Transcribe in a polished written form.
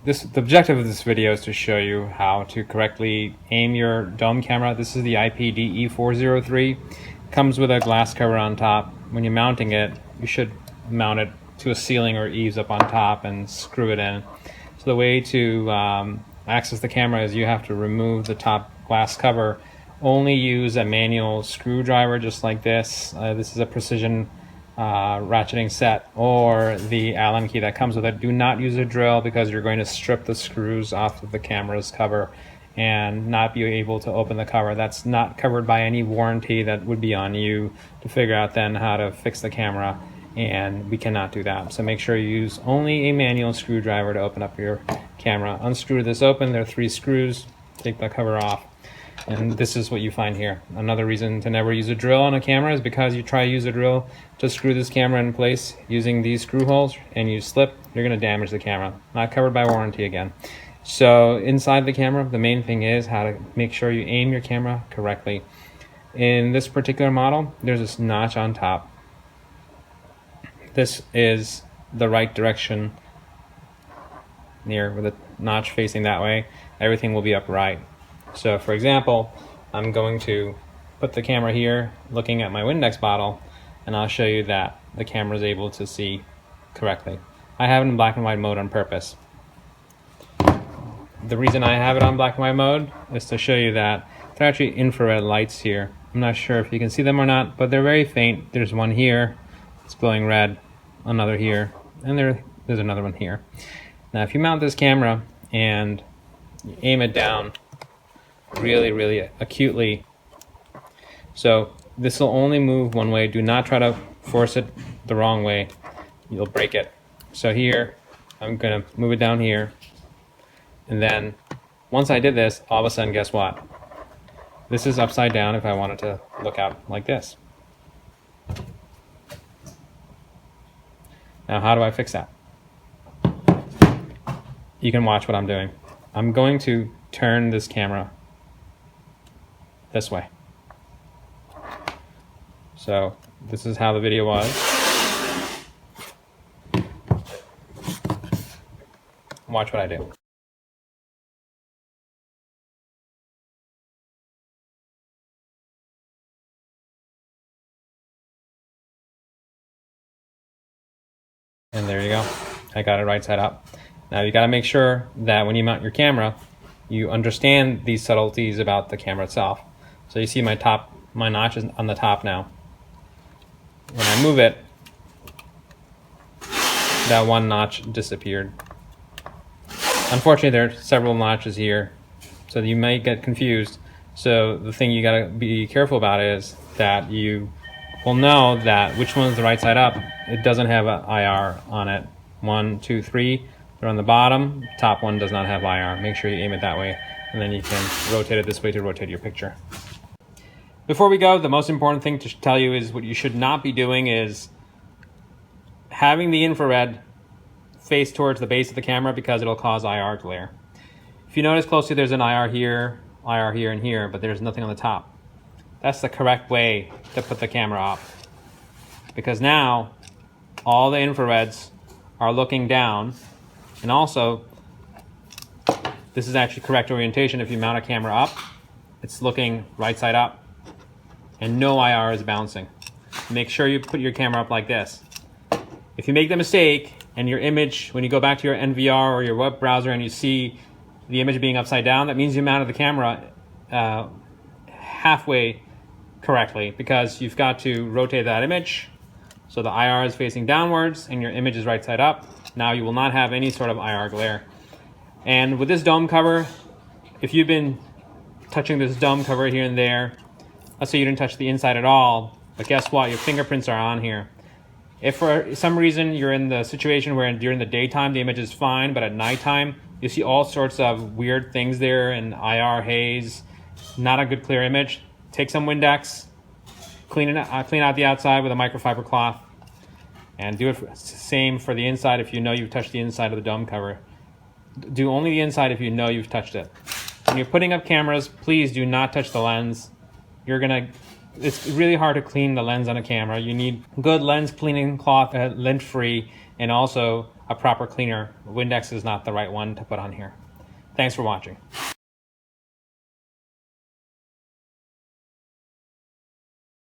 The objective of this video is to show you how to correctly aim your dome camera. This is the IPDE403. Comes with a glass cover on top. When you're mounting it, you should mount it to a ceiling or eaves up on top and screw it in. So the way to access the camera is you have to remove the top glass cover. Only use a manual screwdriver just like this. This is a precision ratcheting set, or the Allen key that comes with it. Do not use a drill because you're going to strip the screws off of the camera's cover and not be able to open the cover. That's not covered by any warranty. That would be on you to figure out then how to fix the camera, and we cannot do that. So make sure you use only a manual screwdriver to open up your camera. Unscrew this open. There are 3 screws. Take the cover off. And this is what you find here. Another reason to never use a drill on a camera is because you try to use a drill to screw this camera in place using these screw holes and you slip, you're going to damage the camera. Not covered by warranty again. So inside the camera, the main thing is how to make sure you aim your camera correctly. In this particular model, there's this notch on top. This is the right direction near with the notch facing that way. Everything will be upright. So for example, I'm going to put the camera here looking at my Windex bottle, and I'll show you that the camera is able to see correctly. I have it in black and white mode on purpose. The reason I have it on black and white mode is to show you that there are actually infrared lights here. I'm not sure if you can see them or not, but they're very faint. There's one here, it's glowing red, another here, and there's another one here. Now if you mount this camera and you aim it down really acutely, so this will only move one way. Do not try to force it the wrong way, you'll break it. So here I'm gonna move it down here, and then once I did this, all of a sudden, guess what? This is upside down if I wanted to look out like this. Now how do I fix that? You can watch what I'm doing. I'm going to turn this camera this way. So this is how the video was. Watch what I do. And there you go. I got it right side up. Now you got to make sure that when you mount your camera, you understand these subtleties about the camera itself. So you see my notch is on the top now. When I move it, that one notch disappeared. Unfortunately, there are several notches here, so you might get confused. So the thing you gotta be careful about is that you will know that which one is the right side up. It doesn't have an IR on it. 1, 2, 3, they're on the bottom. Top one does not have IR. Make sure you aim it that way, and then you can rotate it this way to rotate your picture. Before we go, the most important thing to tell you is what you should not be doing is having the infrared face towards the base of the camera, because it'll cause IR glare. If you notice closely, there's an IR here, and here, but there's nothing on the top. That's the correct way to put the camera up, because now all the infrareds are looking down, and also this is actually correct orientation. If you mount a camera up, it's looking right side up and no IR is bouncing. Make sure you put your camera up like this. If you make the mistake and your image, when you go back to your NVR or your web browser and you see the image being upside down, that means you mounted the camera halfway correctly, because you've got to rotate that image so the IR is facing downwards and your image is right side up. Now you will not have any sort of IR glare. And with this dome cover, if you've been touching this dome cover here and there, let's say you didn't touch the inside at all, but guess what? Your fingerprints are on here. If for some reason you're in the situation where during the daytime the image is fine, but at nighttime you see all sorts of weird things there and IR haze, not a good clear image, take some Windex, clean out the outside with a microfiber cloth, and do it same for the inside. If you know you've touched the inside of the dome cover, do only the inside if you know you've touched it. When you're putting up cameras, please do not touch the lens. It's really hard to clean the lens on a camera. You need good lens cleaning cloth, lint-free, and also a proper cleaner. Windex is not the right one to put on here. Thanks for watching.